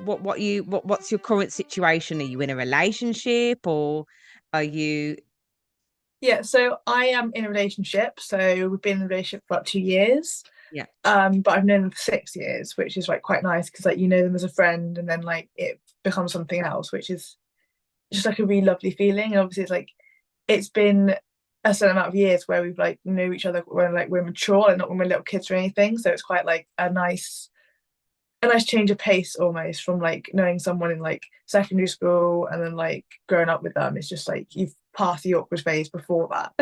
what's your current situation? Are you in a relationship, or are you? Yeah, so I am in a relationship. So we've been in a relationship for about 2 years. Yeah. But I've known them for 6 years, which is like quite nice because like you know them as a friend and then like it becomes something else, which is just like a really lovely feeling. And obviously it's like it's been a certain amount of years where we've like know each other when like we're mature and not when we're little kids or anything. So it's quite like a nice change of pace almost from like knowing someone in like secondary school and then like growing up with them. It's just like you've passed the awkward phase before that.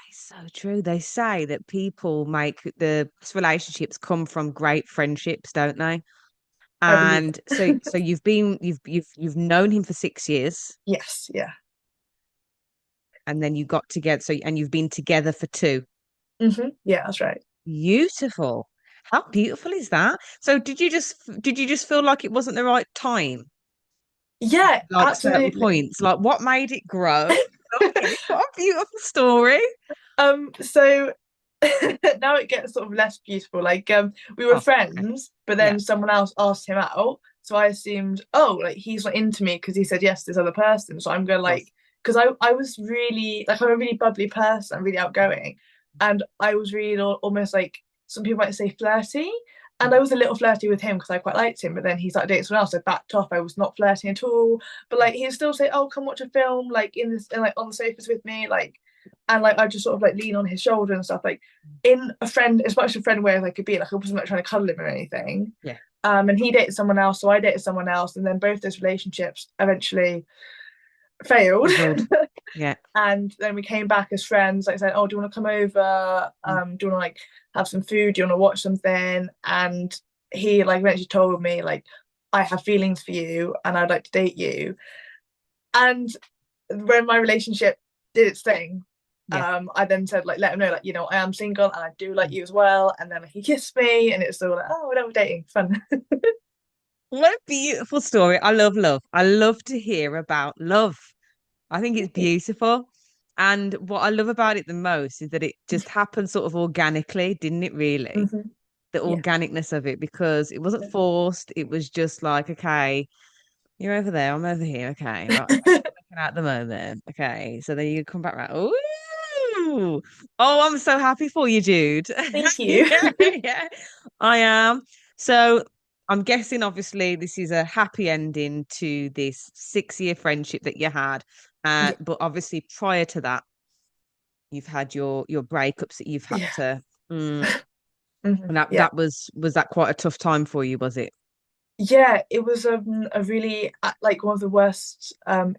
It's so true. They say that people make the best relationships come from great friendships, don't they? I believe And so you've known him for 6 years, yes, yeah. and then you got together. So and you've been together for two. Yeah, that's right. Beautiful. How beautiful is that? So did you just feel like it wasn't the right time? Yeah, Like certain absolutely. points, like what made it grow? Love it. What a beautiful story. So now it gets sort of less beautiful. Like we were Oh, okay. friends, but Yeah. then someone else asked him out. So I assumed, oh, like he's not into me because he said yes to this other person. So I'm gonna Of course. like because I was really like I'm a really bubbly person, I'm really outgoing. And I was really almost like some people might say flirty. And I Mhm. was a little flirty with him because I quite liked him, but then he started dating someone else. I backed off. I was not flirting at all. But like he'd still say, "Oh, come watch a film," like in this, and, like on the sofas with me, like, and like I just sort of like lean on his shoulder and stuff, like in a friend as much a friend way as I could be. Like I wasn't like trying to cuddle him or anything. Yeah. And he dated someone else, so I dated someone else, and then both those relationships eventually failed. Fizzled. Yeah. And then we came back as friends. Like I said, "Oh, do you want to come over? Mm. Do you want to like have some food? Do you want to watch something?" And he like eventually told me like, "I have feelings for you, and I'd like to date you." And when my relationship did its thing, Yeah. I then said like, let him know like, I am single and I do like Mm. you as well. And then he kissed me, and it's still like, oh, we're dating, fun. What a beautiful story. I love love. I love to hear about love. I think it's beautiful. And what I love about it the most is that it just happened sort of organically, didn't it, really? Mm-hmm. The Yeah. organicness of it, because it wasn't forced. It was just like, okay, you're over there, I'm over here. Okay, right. Okay, Yeah. what are looking at the moment. Okay, so then you come back right. Ooh, oh, I'm so happy for you, Jude. Thank you. Yeah, yeah, I am. So I'm guessing, obviously, this is a happy ending to this 6 year friendship that you had. Yeah. But obviously, prior to that, you've had your breakups that you've had Yeah. to. Mm, Hmm. and that Yeah. that was that quite a tough time for you, was it? Yeah, it was a really like one of the worst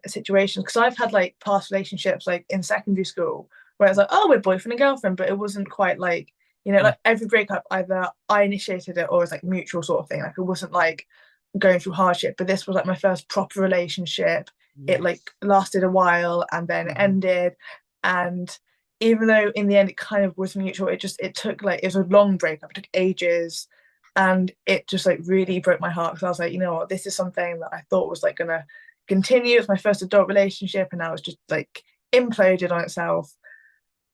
situations because I've had like past relationships like in secondary school where it's like, oh, we're boyfriend and girlfriend, but it wasn't quite like, Yeah. like every breakup either I initiated it or it was like mutual sort of thing. Like it wasn't like going through hardship, but this was like my first proper relationship. It like Yes. lasted a while and then it Hmm. ended. And even though in the end it kind of was mutual, it took like it was a long breakup, it took ages, and it just like really broke my heart because I was like, you know what, this is something that I thought was like gonna continue. It's my first adult relationship, and now it's just like imploded on itself.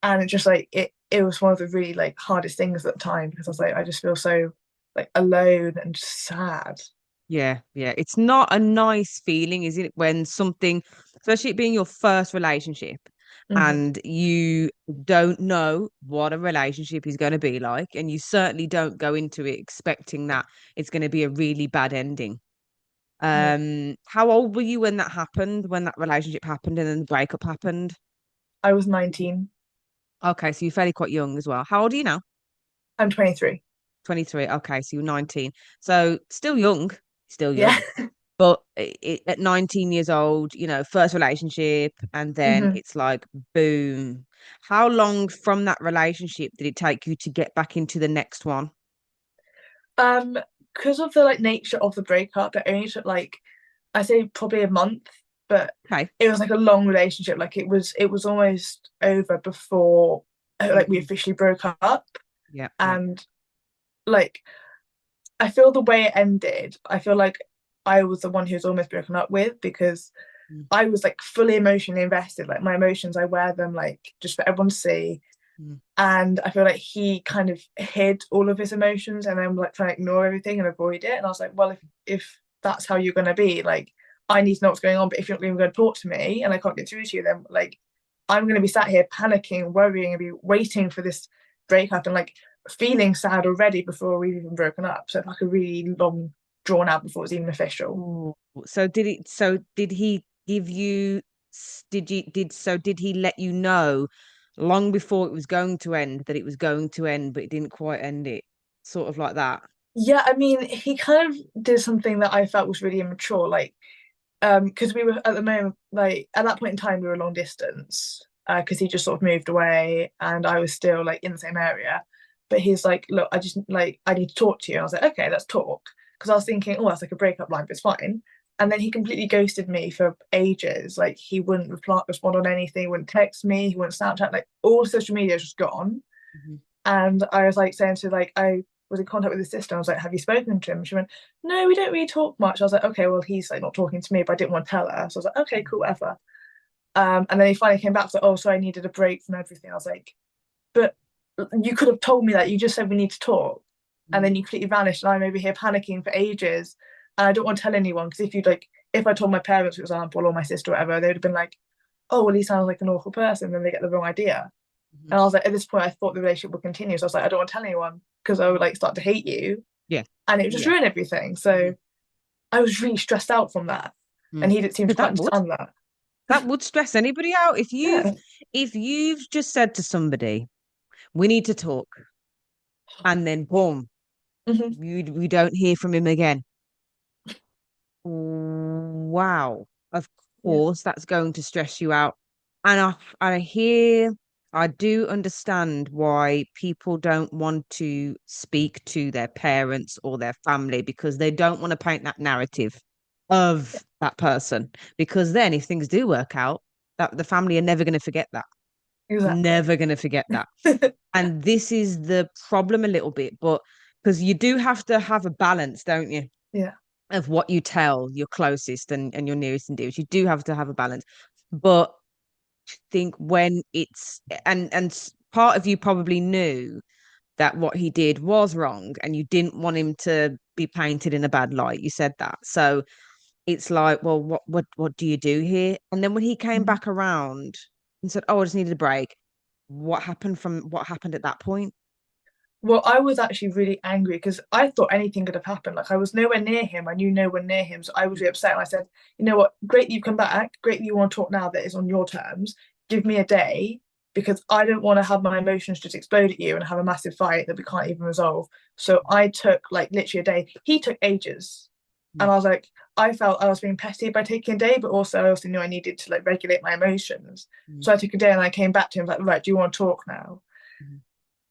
And it just like it was one of the really like hardest things at the time because I was like, I just feel so like alone and just sad. Yeah, yeah. It's not a nice feeling, is it, when something, especially it being your first relationship, Hmm. and you don't know what a relationship is going to be like, and you certainly don't go into it expecting that it's going to be a really bad ending. Yeah. How old were you when that happened, when that relationship happened and then the breakup happened? I was 19. Okay, so you're fairly quite young as well. How old are you now? I'm 23. 23. Okay, so you're 19. So still young, still Yeah. young. But at 19 years old, first relationship, and then Hmm. it's like, boom. How long from that relationship did it take you to get back into the next one? Um, because of the like nature of the breakup, it only took like I say probably a month, but Okay. it was like a long relationship. Like it was almost over before like we Mhm. officially broke up. Yeah, yeah. And like I feel the way it ended, I feel like I was the one who was almost broken up with because Mm, I was like fully emotionally invested. Like my emotions, I wear them like just for everyone to see. mm. And I feel like he kind of hid all of his emotions and then like trying to ignore everything and avoid it. And I was like, well, if that's how you're going to be. Like, I need to know what's going on, but if you're not even going to talk to me and I can't get through to you, then like I'm going to be sat here panicking, worrying, and be waiting for this breakup and like feeling sad already before we've even broken up. So it's like a really long drawn out before it's even official. Ooh. So did he give you did he let you know long before it was going to end that it was going to end, but it didn't quite end it? Sort of like that. Yeah, I mean, he kind of did something that I felt was really immature. Like, because we were at the moment, like at that point in time, we were long distance. Because he just sort of moved away, and I was still like in the same area. But he's like, look, I just like I need to talk to you. And I was like, okay, let's talk. Because I was thinking, oh, that's like a breakup line, but it's fine. And then he completely ghosted me for ages. Like he wouldn't respond on anything, he wouldn't text me, he wouldn't Snapchat. Like all social media was just gone. Mhm. And I was like saying to like I was in contact with his sister. I was like, have you spoken to him? She went, no, we don't really talk much. I was like, okay, well, he's like not talking to me, but I didn't want to tell her. So I was like, okay, cool, whatever. And then he finally came back, was like, oh, so I needed a break from everything. I was like, but you could have told me that. You just said we need to talk. And Mhm. then you completely vanished. And I'm over here panicking for ages. And I don't want to tell anyone because if I told my parents, for example, or my sister, or whatever, they would have been like, oh, well, he sounds like an awful person. Then they get the wrong idea. Mhm. And I was like, at this point, I thought the relationship would continue. So I was like, I don't want to tell anyone because I would like start to hate you Yeah. and it would just Yeah. ruin everything. Mhm. So I was really stressed out from that. And Mm. he didn't seem to But quite that would understand that. that would stress anybody out Yeah. if you've just said to somebody, we need to talk, and then boom, Hmm. we don't hear from him again. Wow. Of Yeah. course, that's going to stress you out. And I do understand why people don't want to speak to their parents or their family because they don't want to paint that narrative of that person. Because then if things do work out, that the family are never going to forget that. Exactly. Never going to forget that. And this is the problem a little bit, but because you do have to have a balance, don't you? Yeah. Of what you tell your closest and your nearest and dearest. You do have to have a balance. But I think when it's part of you probably knew that what he did was wrong and you didn't want him to be painted in a bad light. You said that. So it's like, well, what do you do here? And then when he came Mhm. back around and said, oh, I just needed a break, what happened at that point? Well, I was actually really angry because I thought anything could have happened. Like I was nowhere near him. I knew nowhere near him. So I was really upset. And I said, you know what? Great that you've come back. Great that you want to talk now that it's on your terms. Give me a day because I don't want to have my emotions just explode at you and have a massive fight that we can't even resolve. So I took like literally a day. He took ages. Mm, And I was like, I felt I was being petty by taking a day, but also I also knew I needed to like regulate my emotions. mm, So I took a day and I came back to him like, right, do you want to talk now? mm.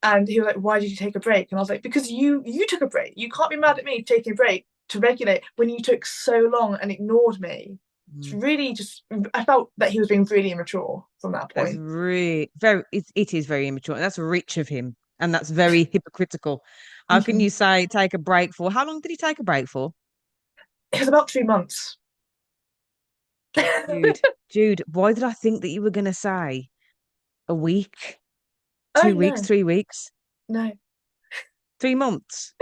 And he was like, why did you take a break? And I was like, because you took a break. You can't be mad at me for taking a break to regulate when you took so long and ignored me. It's Mm. really just I felt that he was being really immature from that That's point. really it is very immature and that's rich of him and that's very hypocritical. How can Mm-hmm. you say take a break for? How long did he take a break for? It was about 3 months. Jude, Jude, why did I think that you were gonna say a week, Oh 2 weeks, no, 3 weeks, no. 3 months?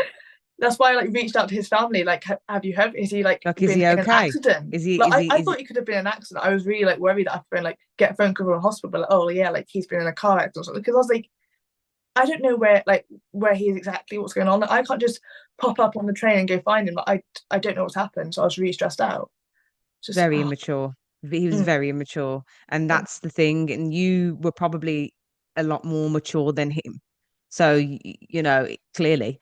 That's why I like reached out to his family. Like, have you heard? Is he like Like, is been he in an okay? accident? Is he Like, is he I is thought he could have been an accident. I was really like worried that I'd been like get a phone call from a hospital. But, like, oh yeah, like he's been in a car accident or something. Because I was like, I don't know where he is exactly, what's going on. Like, I can't just pop up on the train and go find him. Like, I don't know what's happened. So I was really stressed out. Just very immature. He was mm, very immature, and yeah, that's the thing. And you were probably a lot more mature than him, so you know clearly.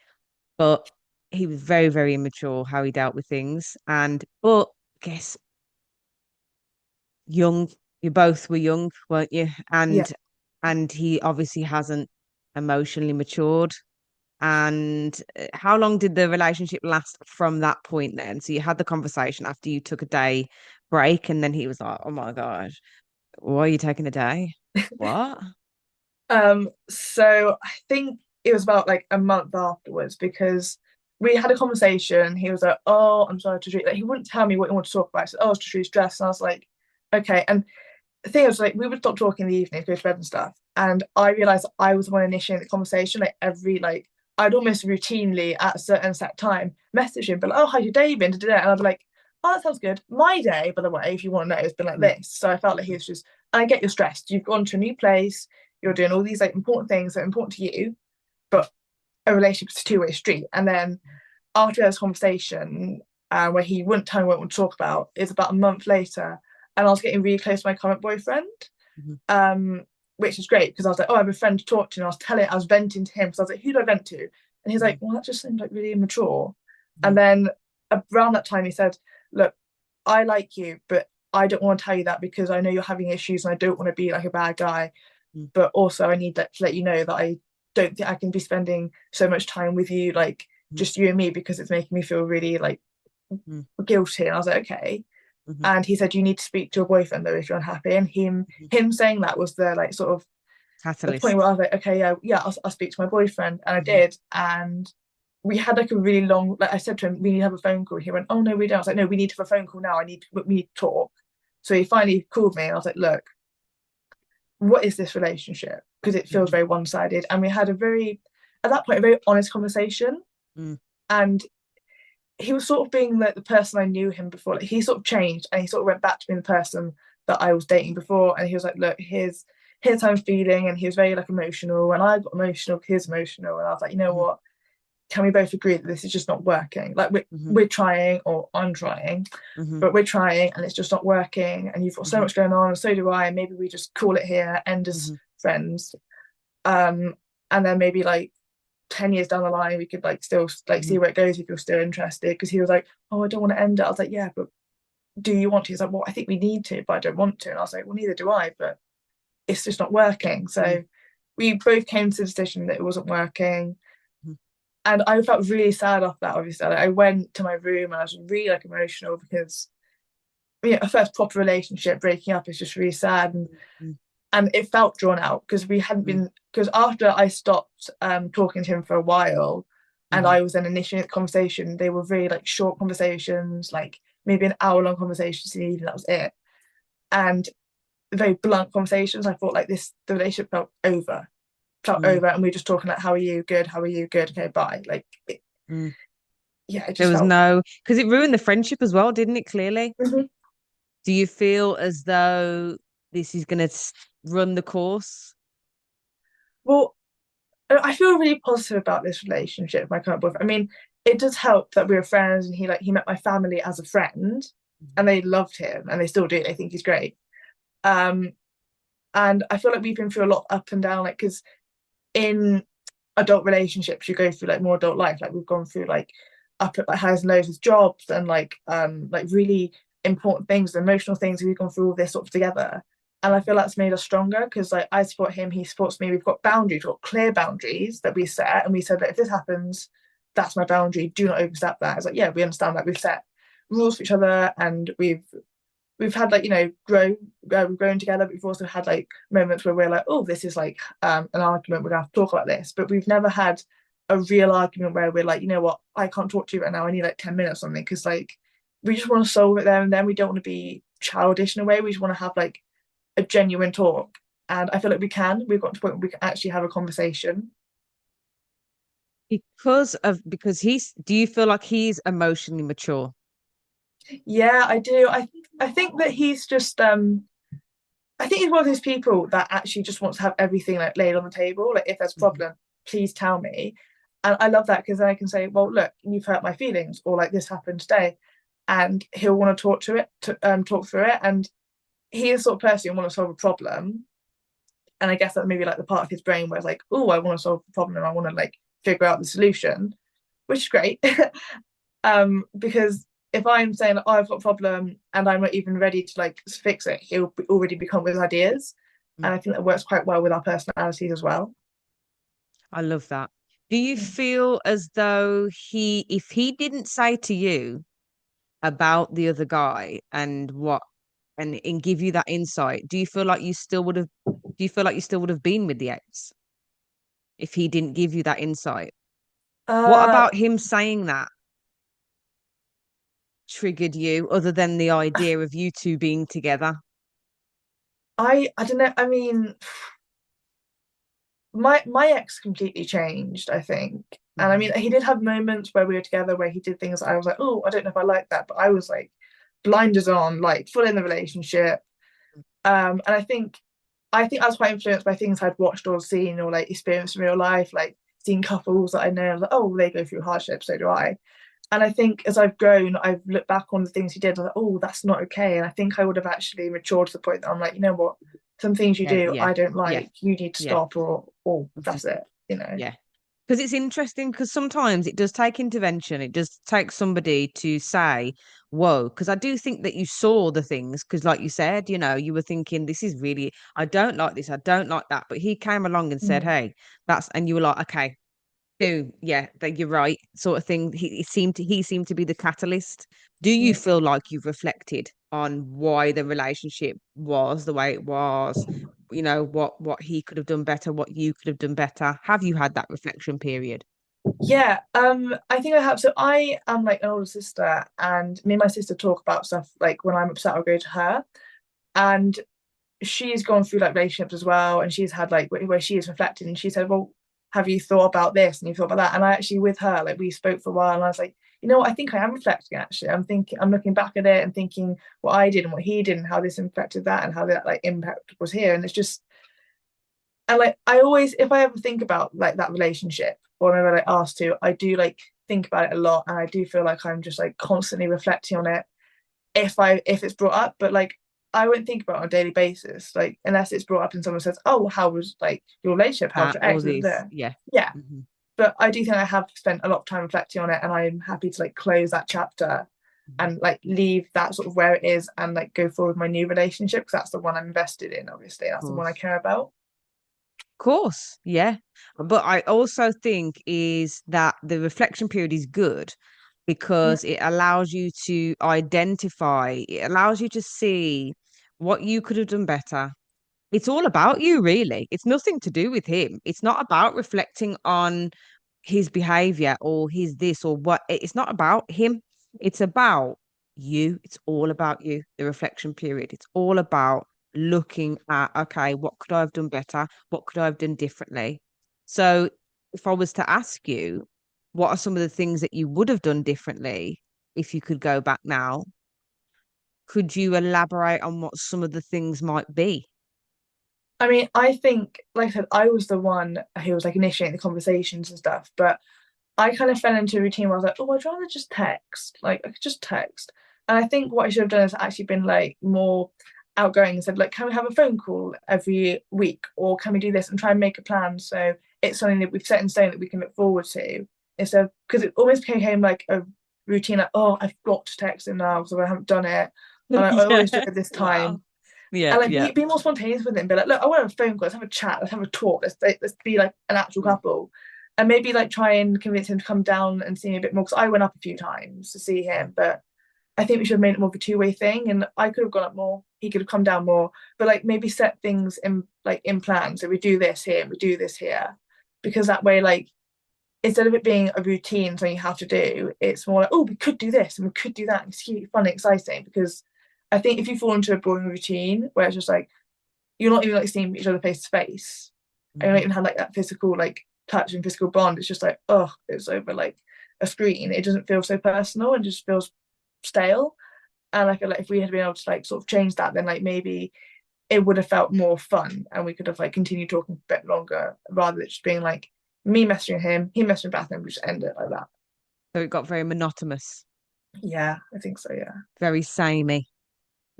But he was very, very immature how he dealt with things. And but I guess young, you both were young, weren't you? yeah. And he obviously hasn't emotionally matured. And how long did the relationship last from that point then? So you had the conversation after you took a day break, and then he was like, "Oh my gosh, why are you taking a day? What?" So I think it was about like a month afterwards because we had a conversation. He was like, "Oh, I'm sorry to treat." Like he wouldn't tell me what he wanted to talk about. He said, "Oh, I was just really stressed," and I was like, "Okay." And the thing was like we would stop talking in the evening, go to bed and stuff. And I realized I was the one initiating the conversation. Like every like I'd almost routinely at a certain set time message him, but like, "Oh, how's your day been?" And I'd be like, oh, that sounds good. My day, by the way, if you want to know, has been like Mm, this. So I felt like he was just, I get you're stressed. You've gone to a new place, you're doing all these like important things that are important to you, but a relationship is a two-way street. And then after this conversation, where he wouldn't tell me what we want to talk about, is about a month later, and I was getting really close to my current boyfriend, mhm, um, which is great because I was like, oh, I have a friend to talk to, and I was venting to him because I was like, who do I vent to? And he's like, mhm, well, that just seems like really immature. And mhm, then around that time, he said, look, I like you, but I don't want to tell you that because I know you're having issues and I don't want to be like a bad guy. mhm, But also, I need to let you know that I don't think I can be spending so much time with you, like mhm, just you and me, because it's making me feel really like mhm, guilty. And I was like, okay. mhm, And he said, you need to speak to your boyfriend though if you're unhappy. And mhm. him saying that was the like sort of the point where Catalyst. I was like, okay, yeah, yeah, I'll speak to my boyfriend. And I Mhm, did. And we had like a really long, like I said to him, we need to have a phone call. He went, oh no, we don't. I was like, no, we need to have a phone call now. We need to talk. So he finally called me and I was like, look, what is this relationship? Because it feels mhm, very one-sided. And we had at that point, a very honest conversation. mhm, And he was sort of being like the person I knew him before. Like he sort of changed and he sort of went back to being the person that I was dating before. And he was like, look, here's how I'm feeling. And he was very like emotional. And I got emotional, he's emotional. And I was like, you know mhm, what? Can we both agree that this is just not working? Like mhm, we're trying, or I'm trying, mhm, but we're trying and it's just not working. And you've got so mhm, much going on, and so do I. And maybe we just call it here, end as mhm, friends. Um, and then maybe like 10 years down the line we could like still like see mhm, where it goes if you're still interested, because he was like, oh, I don't want to end it. I was like, yeah, but do you want to? He's like, well, I think we need to, but I don't want to. And I was like, well, neither do I, but it's just not working. mhm, So we both came to the decision that it wasn't working. mhm, And I felt really sad after that. Obviously, like, I went to my room and I was really like emotional because a first proper relationship breaking up is just really sad. mhm, And it felt drawn out because we hadn't mhm, been, because after I stopped talking to him for a while and mhm, I was then initiating the conversation, they were very like short conversations, like maybe an hour long conversations in the evening, that was it. And very blunt conversations. I thought like the relationship felt mhm, over, and we were just talking like, how are you? Good. How are you? Good. Okay, bye. Like, mhm. yeah, it There just was felt. no, because it ruined the friendship as well, didn't it? Clearly. Mhm. Do you feel as though this is going to run the course? Well, I feel really positive about this relationship with my current boyfriend. I mean, it does help that we were friends, and he met my family as a friend, Mhm, and they loved him, and they still do. They think he's great. Um, and I feel like we've been through a lot up and down, like because in adult relationships you go through like more adult life. Like we've gone through like up at like highs and lows with jobs and like really important things, emotional things. We've gone through all this sort of together. And I feel that's made us stronger because like I support him, he supports me. We've got boundaries, we've got clear boundaries that we set. And we said that if this happens, that's my boundary. Do not overstep that. It's like, yeah, we understand that we've set rules for each other and we've had like we've grown together, but we've also had like moments where we're like, oh, this is like an argument, we're gonna have to talk about this, but we've never had a real argument where we're like, you know what, I can't talk to you right now, I need like 10 minutes or something, because like we just want to solve it there and then. We don't want to be childish in a way, we just want to have like a genuine talk. And I feel like we've got to a point where we can actually have a conversation. because he's, do you feel like he's emotionally mature? Yeah, I do. I think that he's just I think he's one of those people that actually just wants to have everything like laid on the table. Like, if there's a Mhm, problem, please tell me. And I love that because then I can say, well, look, you've hurt my feelings, or like this happened today, and he'll want to talk through it. And he is the sort of person who want to solve a problem. And I guess that maybe like the part of his brain where it's like, oh, I want to solve the problem and I want to like figure out the solution, which is great. Because if I'm saying, oh, I've got a problem and I'm not even ready to like fix it, he'll already become with ideas. mhm. And I think that works quite well with our personalities as well. I love that. Do you feel as though if he didn't say to you about the other guy and and give you that insight, do you feel like you still would have, do you feel like you still would have been with the ex if he didn't give you that insight? What Uh, about him saying that triggered you, other than the idea of you two being together? I don't know. I mean, my ex completely changed, I think. And I Hmm. mean, he did have moments where we were together where he did things I was like, oh, I don't know if I like that, but I was like, blinders on, like full in the relationship. And I think I was quite influenced by things I'd watched or seen or like experienced in real life, like seeing couples that I know, like, oh, they go through hardship, so do I. And I think as I've grown, I've looked back on the things he did, like, oh, that's not okay. And I think I would have actually matured to the point that I'm like, you know what, some things you Yeah, do yeah, I don't yeah, like, you need to yeah. stop, or Mhm. that's it. Yeah. Because it's interesting because sometimes it does take intervention. It does take somebody to say, whoa, because I do think that you saw the things, because like you said, you were thinking, this is really, I don't like this, I don't like that. But he came along and said, Mm. hey, and you were like, okay, do yeah, that you're right, sort of thing. He seemed to be the catalyst. Do you Mm. feel like you've reflected on why the relationship was the way it was? What he could have done better, what you could have done better. Have you had that reflection period? Yeah, I think I have. So I am like an older sister, and me and my sister talk about stuff like when I'm upset, I'll go to her. And she's gone through like relationships as well, and she's had like where she is reflecting, and she said, well, have you thought about this and you thought about that? And I actually, with her, like we spoke for a while, and I was like, you know what, I think I am reflecting. Actually, I'm looking back at it and thinking what I did and what he did and how this impacted that and how that like impact was here. And it's just, and like I always, if I ever think about like that relationship or whenever I asked to, I do like think about it a lot, and I do feel like I'm just like constantly reflecting on it if it's brought up. But like I won't think about it on a daily basis, like unless it's brought up and someone says, oh, how was like your relationship, how was That your or ex this? there. Yeah. Yeah, Hmm. but I do think I have spent a lot of time reflecting on it, and I'm happy to like close that chapter Hmm. and like leave that sort of where it is and like go forward with my new relationship, because that's the one I'm invested in, obviously Of that's the one I course. care about. Course, yeah. But I also think is that the reflection period is good Mm. because it allows you to identify, it allows you to see what you could have done better. It's all about you, really. It's nothing to do with him. It's not about reflecting on his behavior or his this or what. It's not about him. It's about you. It's all about you, the reflection period. It's all about looking at, okay, what could I have done better? What could I have done differently? So if I was to ask you, what are some of the things that you would have done differently if you could go back now? Could you elaborate on what some of the things might be? I mean, I think, like I said, I was the one who was like initiating the conversations and stuff, but I kind of fell into a routine where I was like, oh, I'd rather just text. Like, I could just text. And I think what I should have done is actually been like more outgoing and said, like, can we have a phone call every week? Or can we do this and try and make a plan so it's something that we've set in stone that we can look forward to? Instead of, because it almost became like a routine, like, oh, I've got to text him now because I haven't done it. And I Yeah. always do it at this Wow. time. Yeah, And like yeah. be more spontaneous with it and be like, look, I want to have a phone call, let's have a chat, let's have a talk, let's be like an actual Mm. couple. And maybe like try and convince him to come down and see me a bit more. Because I went up a few times to see him, but I think we should have made it more of a two-way thing. And I could have gone up more, he could have come down more, but like maybe set things in plan. So we do this here, we do this here. Because that way, like instead of it being a routine, something you have to do, it's more like, oh, we could do this and we could do that. And it's keep it fun and exciting. Because I think if you fall into a boring routine where it's just like you're not even like seeing each other face to face, and you don't Mhm. even have like that physical like touch and physical bond. It's just like, oh, it's over like a screen. It doesn't feel so personal and just feels stale. And I feel like if we had been able to like sort of change that, then like maybe it would have felt more fun, and we could have like continued talking a bit longer rather than just being like me messaging him, he messaging back, and we just end it like that. So it got very monotonous, Yeah, I think so. Yeah. very samey.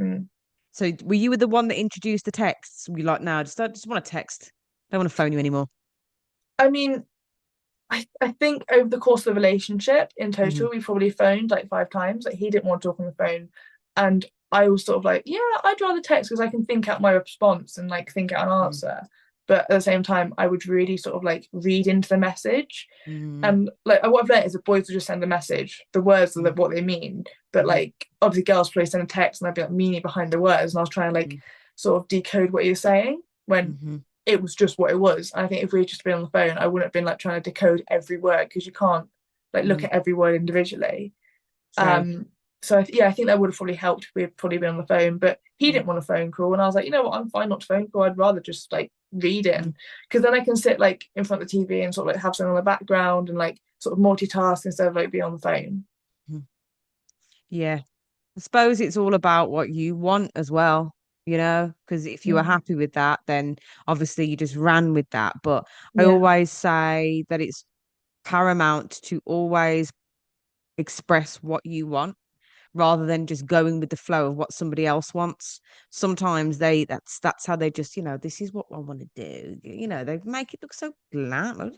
Mm. So were you the one that introduced the texts? Were you like, no, I just want to text. Don't want to phone you anymore. I mean, I think over the course of the relationship in Hmm. total, we probably phoned like 5 times. Like he didn't want to talk on the phone. And I was sort of like, yeah, I'd rather text because I can think out my response and like think out an Mm. answer. But at the same time, I would really sort of like read into the message. Mm. And like what I've learned is that boys will just send a message. The words are Mm. what they mean. But Mm. like obviously girls probably send a text and I'd be like meaning behind the words. And I was trying to like sort of decode what you're saying when Mm-hmm. it was just what it was. And I think if we had just been on the phone, I wouldn't have been like trying to decode every word because you can't like look Mm. at every word individually. True. So yeah, I think that would have probably helped if we had probably been on the phone. But he Mm. didn't want a phone call, and I was like, you know what, I'm fine not to phone call. I'd rather just like read it, Mm. because then I can sit like in front of the TV and sort of like have something on the background and like sort of multitask instead of like being on the phone. Mm. Yeah. I suppose it's all about what you want as well, because if you were Mm. happy with that, then obviously you just ran with that. But I Yeah. always say that it's paramount to always express what you want rather than just going with the flow of what somebody else wants. Sometimes that's how they just, this is what I want to do. They make it look so glam.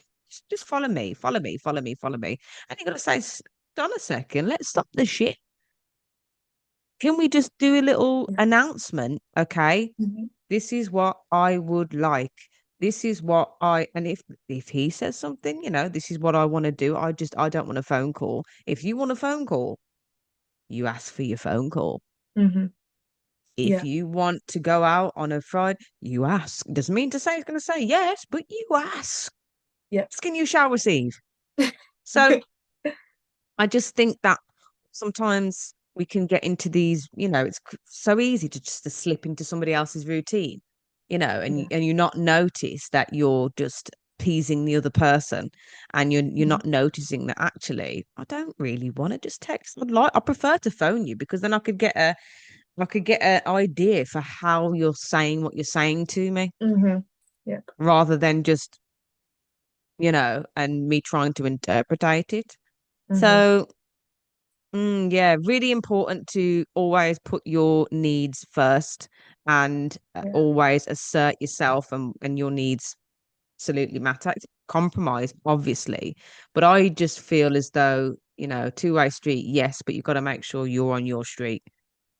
Just follow me, follow me, follow me, follow me. And you gotta say, "Hold on a second, let's stop the shit. Can we just do a little Yeah. announcement? Okay, Mhm. this is what I would like. This is what I and if he says something, this is what I want to do. I don't want a phone call. If you want a phone call, you ask for your phone call. Mhm. If Yeah. you want to go out on a Friday, you ask. Doesn't mean to say it's going to say yes, but you ask. Yep. Asking you shall receive. So I just think that sometimes we can get into these, it's so easy to just to slip into somebody else's routine, Yeah. and you not notice that you're just appeasing the other person, and you're Mhm. not noticing that actually I don't really want to just text. I prefer to phone you because then I could get an idea for how you're saying what you're saying to me Mhm. Yep. rather than just, and me trying to interpretate it. Mhm. So yeah, really important to always put your needs first and Yeah. always assert yourself and your needs absolutely matter. It's compromise, obviously, but I just feel as though, two-way street, yes, but you've got to make sure you're on your street.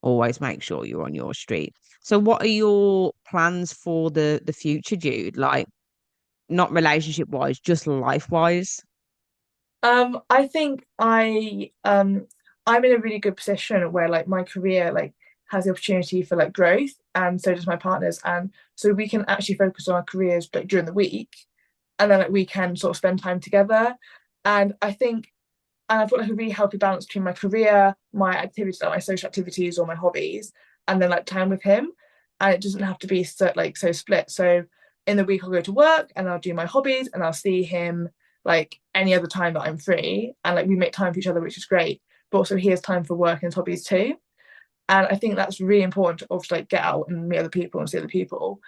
Always make sure you're on your street. So what are your plans for the future, Jude? Like not relationship wise, just life wise? I think I'm in a really good position where like my career like has the opportunity for like growth, and so does my partner's, and so we can actually focus on our careers like during the week, and then like we can sort of spend time together. And I think, and I've got like a really healthy balance between my career, my activities, like my social activities or my hobbies, and then like time with him. And it doesn't have to be so like so split. So in the week I'll go to work and I'll do my hobbies and I'll see him like any other time that I'm free. And like we make time for each other, which is great. But also he has time for work and his hobbies too. And I think that's really important to obviously like get out and meet other people and see other people.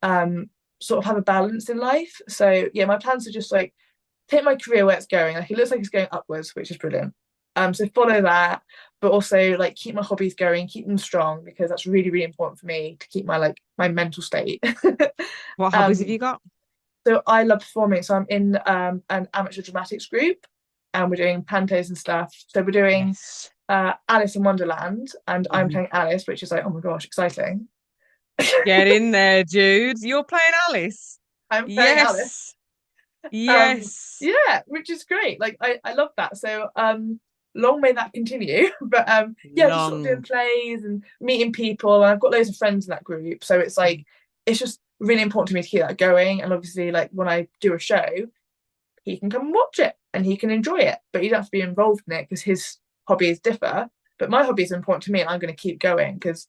Um, Sort of have a balance in life. So yeah, my plans are just like take my career where it's going. Like it looks like it's going upwards, which is brilliant. So follow that, but also like keep my hobbies going, keep them strong because that's really, really important for me to keep my like my mental state. What hobbies have um, you got? so I love performing. So I'm in an amateur dramatics group, and we're doing pantos and stuff. So we're doing Yes. Alice in Wonderland, and I'm Mhm. playing Alice, which is like oh my gosh, exciting. Get in there, Jude. You're playing Alice. I'm playing Alice. Yes. Yes. Yeah, which is great. Like I love that. So long may that continue. But yeah, just sort of doing Long. plays and meeting people. And I've got loads of friends in that group. So it's like it's just really important to me to keep that going. And obviously, like when I do a show, he can come and watch it and he can enjoy it. But you don't have to be involved in it because his hobbies differ. But my hobbies are important to me and I'm gonna keep going because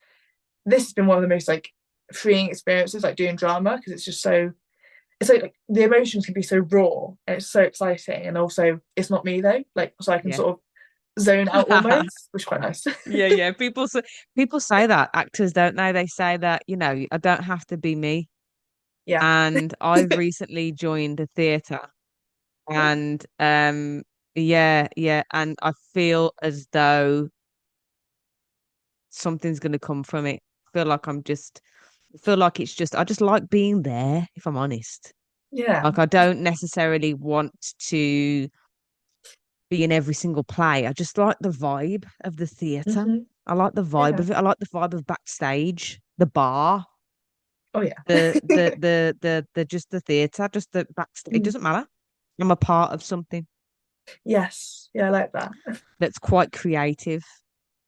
this has been one of the most like freeing experiences, like doing drama, because it's just so it's like the emotions can be so raw and it's so exciting and also it's not me though like so I can Yeah. sort of zone out almost which is quite nice. Yeah, yeah. People say that actors, don't they? They say that, I don't have to be me. Yeah. And I've recently joined a theatre and yeah, yeah, and I feel as though something's gonna come from it. I feel like it's just I just like being there, if I'm honest. Yeah. Like I don't necessarily want to be in every single play. I just like the vibe of the theatre. Hmm. I like the vibe Yeah. of it. I like the vibe of backstage, the bar, Oh yeah. the just the theatre, just the backstage. It Mm. doesn't matter. I'm a part of something Yes, yeah, I like that. that's quite creative.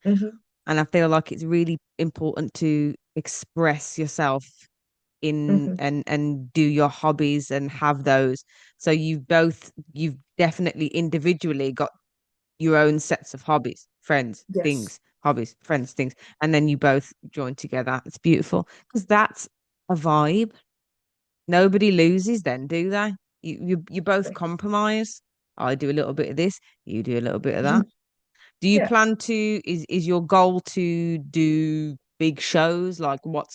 Hmm. And I feel like it's really important to express yourself in Hmm. and do your hobbies and have those. So you've definitely individually got your own sets of hobbies, friends, Yes. things, hobbies, friends, things, and then you both join together. It's beautiful because that's a vibe. Nobody loses then, do they? You both Exactly. compromise. I do a little bit of this, you do a little bit of that. Do you Yeah. plan to, is your goal to do big shows? Like what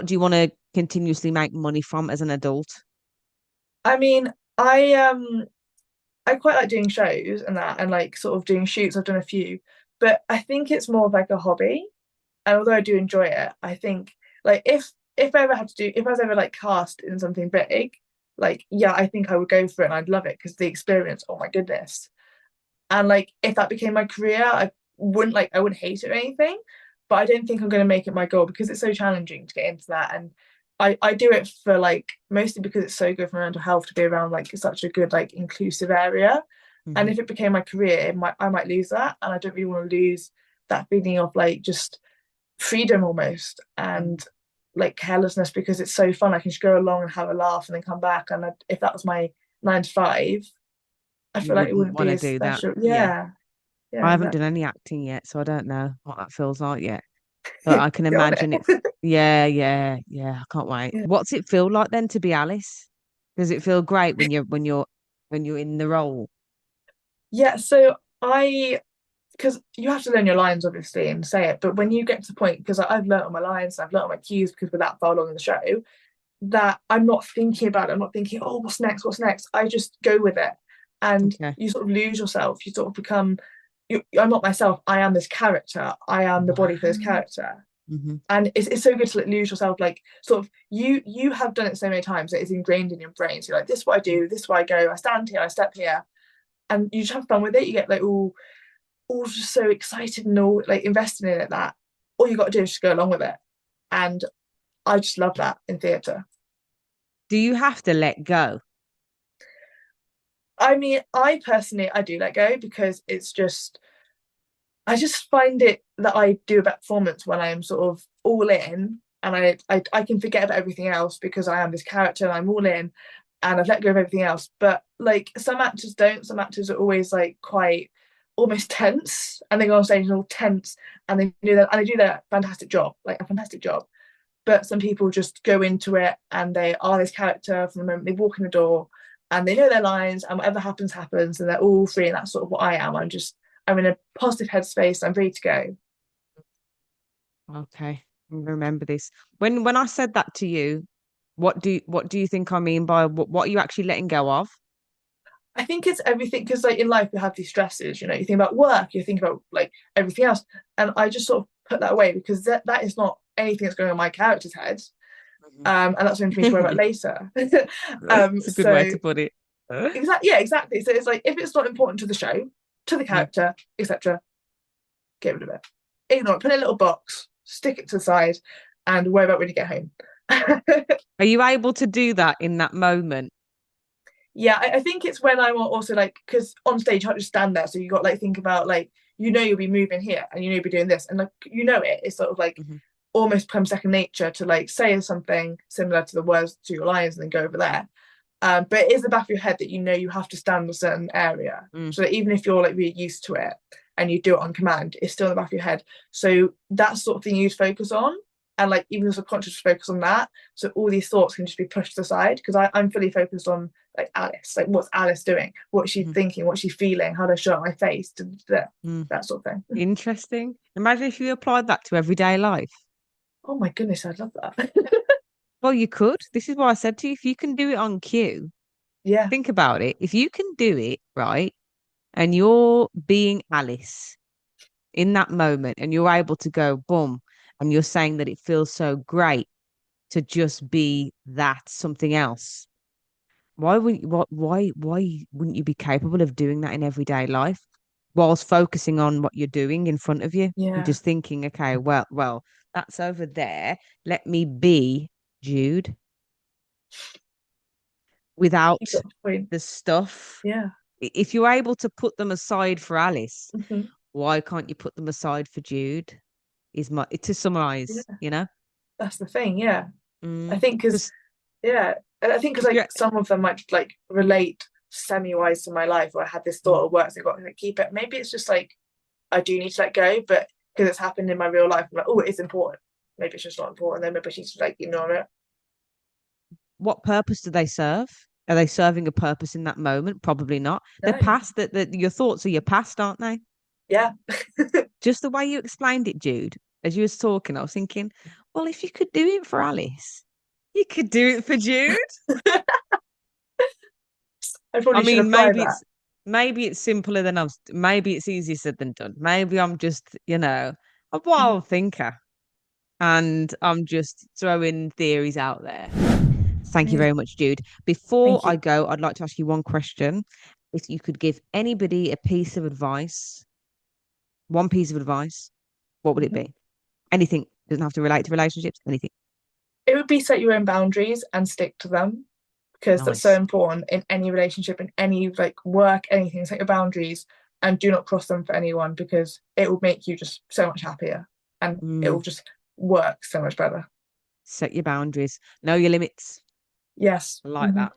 do you want to continuously make money from as an adult? I mean, I quite like doing shows and that and like sort of doing shoots. I've done a few, but I think it's more of like a hobby. And although I do enjoy it, I think like if I ever had to do if I was ever like cast in something big, like yeah, I think I would go for it and I'd love it because the experience, oh my goodness. And like if that became my career, I wouldn't hate it or anything, but I don't think I'm gonna make it my goal because it's so challenging to get into that. And I do it for like mostly because it's so good for my mental health to be around like such a good like inclusive area. And Hmm. if it became my career, I might lose that. And I don't really want to lose that feeling of like just freedom almost and like carelessness because it's so fun. I can just go along and have a laugh and then come back. And if that was my 9 to 5, I You feel like it wouldn't wouldn't want be to as do that. special. Yeah. Yeah, I yeah, haven't done exactly. any acting yet, so I don't know what that feels like yet. But I can Get on imagine it. it. Yeah, yeah, yeah. I can't wait. Yeah. What's it feel like then to be Alice? Does it feel great when you're in the role? Yeah, so because you have to learn your lines obviously and say it, but when you get to the point, because I've learned all my lines, I've learned all my cues because we're that far along in the show, that I'm not thinking about it. I'm not thinking, oh, what's next? What's next? I just go with it. And Okay. you sort of lose yourself. You sort of become, I'm not myself. I am this character. I am the body for this Wow. character. Hmm. And it's so good to like, lose yourself. Like sort of you have done it so many times that it's ingrained in your brain. So you're like, this is what I do. This is where I go. I stand here. I step here. And you just have fun with it. You get like all just so excited and all like invested in it that all you got to do is just go along with it. And I just love that in theatre. Do you have to let go? I mean, I personally I do let go because I just find it that I do a better performance when I am sort of all in and I can forget about everything else because I am this character and I'm all in and I've let go of everything else. But like some actors don't. Some actors are always like quite almost tense and they go on stage and all tense and they do their fantastic job, like a fantastic job. But some people just go into it and they are this character from the moment they walk in the door and they know their lines and whatever happens happens and they're all free and that's sort of what I am. I'm in a positive headspace. I'm ready to go. Okay. Remember this. When I said that to you, what do you think I mean by what are you actually letting go of? I think it's everything because like in life we have these stresses, you think about work, you think about like everything else. And I just sort of put that away because that is not anything that's going on my character's head. Mhm. And that's something for me to worry about later. It's a good way So to put it. yeah, exactly. So it's like if it's not important to the show, to the Mm. character, etc., get rid of it. Ignore it, put it in a little box, stick it to the side, and worry about when you get home. Are you able to do that in that moment? Yeah, I think it's when I'm also like because on stage you can't just stand there, so you got like think about like you'll be moving here and you'll be doing this, and like it's sort of like Hmm. almost become second nature to like say something similar to the words to your lines and then go over there. But it is the back of your head that you have to stand in a certain area, Mm. so that even if you're like really used to it and you do it on command, it's still in the back of your head. So that's sort of thing you'd focus on, and like even the subconscious focus on that. So all these thoughts can just be pushed aside because I'm fully focused on like Alice, like what's Alice doing, what's she Mhm. thinking, what's she feeling, how does she show it on my face, Mm. that sort of thing. Interesting. Imagine if you applied that to everyday life. Oh my goodness, I'd love that. Well, you could. This is why I said to you, if you can do it on cue, Yeah, think about it. If you can do it, right, and you're being Alice in that moment and you're able to go boom, and you're saying that it feels so great to just be that something else. Why wouldn't you be capable of doing that in everyday life whilst focusing on what you're doing in front of you and yeah, just thinking, okay, well, that's over there. Let me be Jude you without got the point. the stuff. Yeah. If you're able to put them aside for Alice, Mhm. why can't you put them aside for Jude? Is my to Yeah, summarize, you know? that's the thing. Yeah, I Mm. think because Because yeah, and I think because if like you're some of them might like relate semi-wise to my life where I had this mm, thought at work, so I've got to like, keep it. Maybe it's just like I do need to let go, but because it's happened in my real life, I'm like, oh, it is important. Maybe it's just not important. Then maybe I should just like ignore it. what purpose do they serve? Are they serving a purpose in that moment? Probably not. They're No. past that your thoughts are your past, aren't they? Yeah. Just the way you explained it, Jude, as you was talking, I was thinking, well, if you could do it for Alice, you could do it for Jude. I I probably should mean, apply that. maybe it's simpler than maybe it's easier said than done. Maybe I'm just, a Mhm. wild thinker and I'm just throwing theories out there. Thank you Amazing. very much, Jude. Before Thank I you. go, I'd like to ask you one question. If you could give anybody a piece of advice, one piece of advice, what would it Mhm. be? Anything doesn't have to relate to relationships, anything. It would be set your own boundaries and stick to them because that's so Nice. important in any relationship, in any like work, anything. Set your boundaries and do not cross them for anyone because it will make you just so much happier and it Mm, will just work so much better. set your boundaries. Know your limits. Yes. I like that.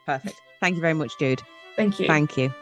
Perfect. Thank you very much, Jude. Thank you. Thank you.